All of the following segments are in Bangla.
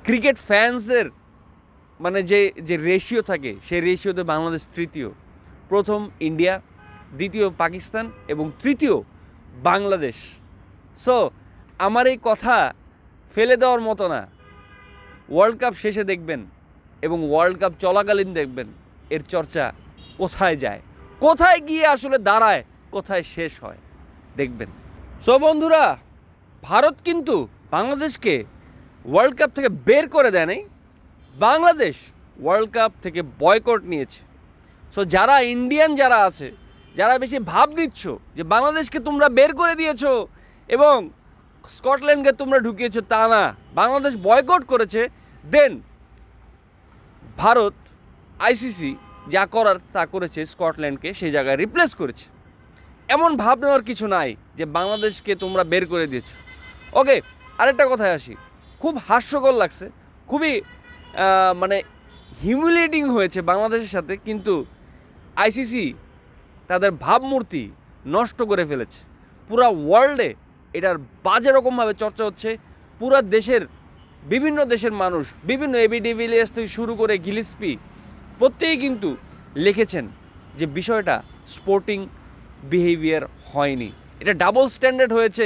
ক্রিকেট ফ্যান্সদের মানে যে যে রেশিও থাকে সেই রেশিওতে বাংলাদেশ তৃতীয়, প্রথম ইন্ডিয়া, দ্বিতীয় পাকিস্তান এবং তৃতীয় বাংলাদেশ। সো আমার এই কথা ফেলে দেওয়ার মতো না। ওয়ার্ল্ড কাপ শেষে দেখবেন এবং ওয়ার্ল্ড কাপ চলাকালীন দেখবেন এর চর্চা কোথায় যায়, কোথায় গিয়ে আসলে দাঁড়ায়, কোথায় শেষ হয় দেখবেন। সো বন্ধুরা, ভারত কিন্তু বাংলাদেশকে ওয়ার্ল্ড কাপ থেকে বের করে দেয় নাই, বাংলাদেশ ওয়ার্ল্ড কাপ থেকে বয়কট নিয়েছে। সো যারা ইন্ডিয়ান যারা আছে, যারা বেশি ভাব নিচ্ছ যে বাংলাদেশকে তোমরা বের করে দিয়েছো এবং স্কটল্যান্ডকে তোমরা ঢুকিয়েছো, তা না, বাংলাদেশ বয়কট করেছে। দেন ভারত আইসিসি যা করার তা করেছে, স্কটল্যান্ডকে সেই জায়গায় রিপ্লেস করেছে। এমন ভাব নেওয়ার কিছু নাই যে বাংলাদেশকে তোমরা বের করে দিয়েছো। ওকে, আরেকটা কথায় আসি, খুব হাস্যকর লাগছে, খুবই মানে হিউমিলিয়েটিং হয়েছে বাংলাদেশের সাথে, কিন্তু আইসিসি তাদের ভাবমূর্তি নষ্ট করে ফেলেছে। পুরা ওয়ার্ল্ডে এটার বাজে রকমভাবে চর্চা হচ্ছে। পুরা দেশের বিভিন্ন দেশের মানুষ, বিভিন্ন এবি ডিভিলিয়ার্স থেকে শুরু করে গিলিস্পি, প্রত্যেকেই কিন্তু লিখেছেন যে বিষয়টা স্পোর্টিং বিহেভিয়ার হয়নি, এটা ডাবল স্ট্যান্ডার্ড হয়েছে।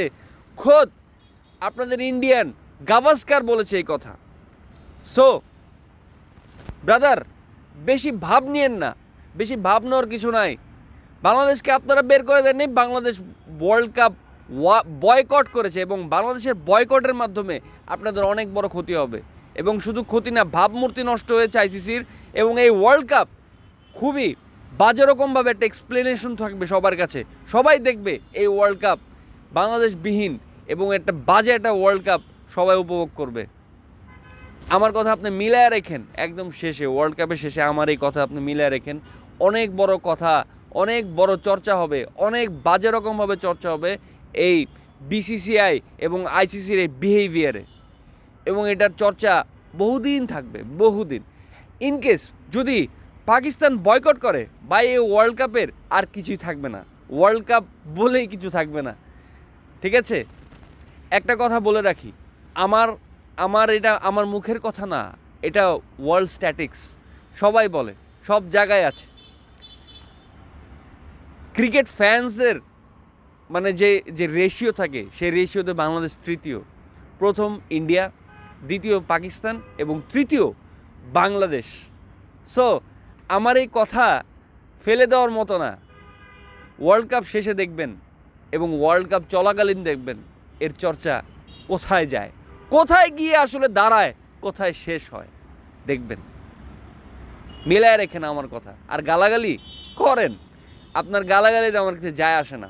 খোদ আপনাদের ইন্ডিয়ান গাভাস্কার বলেছে এই কথা। সো ব্রাদার, বেশি ভাব নিয়েন না, বেশি ভাব নেওয়ার কিছু নাই। বাংলাদেশকে আপনারা বের করে দেননি, বাংলাদেশ ওয়ার্ল্ড কাপ বয়কট করেছে এবং বাংলাদেশের বয়কটের মাধ্যমে আপনাদের অনেক বড় ক্ষতি হবে। এবং শুধু ক্ষতি না, ভাবমূর্তি নষ্ট হয়েছে আইসিসির। এবং এই ওয়ার্ল্ড কাপ খুবই বাজে রকমভাবে একটা এক্সপ্লেনেশন থাকবে সবার কাছে, সবাই দেখবে এই ওয়ার্ল্ড কাপ বাংলাদেশবিহীন এবং একটা বাজে একটা ওয়ার্ল্ড কাপ সবাই উপভোগ করবে। আমার কথা আপনি মিলায় রেখেন, একদম শেষে ওয়ার্ল্ড কাপের শেষে আমার এই কথা আপনি মিলায় রেখেন। অনেক বড় কথা, অনেক বড় চর্চা হবে, অনেক বাজে রকমভাবে চর্চা হবে এই বিসিসিআই এবং আইসিসির এই বিহেভিয়ারে, এবং এটার চর্চা বহুদিন থাকবে, বহুদিন। ইনকেস যদি পাকিস্তান বয়কট করে, বা এই ওয়ার্ল্ড কাপের আর কিছুই থাকবে না, ওয়ার্ল্ড কাপ বলেই কিছু থাকবে না, ঠিক আছে? একটা কথা বলে রাখি, এটা আমার মুখের কথা না, এটা ওয়ার্ল্ড স্ট্যাটিক্স, সবাই বলে, সব জায়গায় আছে। ক্রিকেট ফ্যান্সদের মানে যে যে রেশিও থাকে সেই রেশিওতে বাংলাদেশ তৃতীয়, প্রথম ইন্ডিয়া, দ্বিতীয় পাকিস্তান এবং তৃতীয় বাংলাদেশ। সো আমার এই কথা ফেলে দেওয়ার মতো না। ওয়ার্ল্ড কাপ শেষে দেখবেন এবং ওয়ার্ল্ড কাপ চলাকালীন দেখবেন এর চর্চা কোথায় যায়, কোথায় গিয়ে আসলে দাঁড়ায়, কোথায় শেষ হয় দেখবেন। মিলায় রেখেন আমার কথা। আর গালাগালি করেন, আপনার গালাগালিতে আমার কাছে যায় আসে না।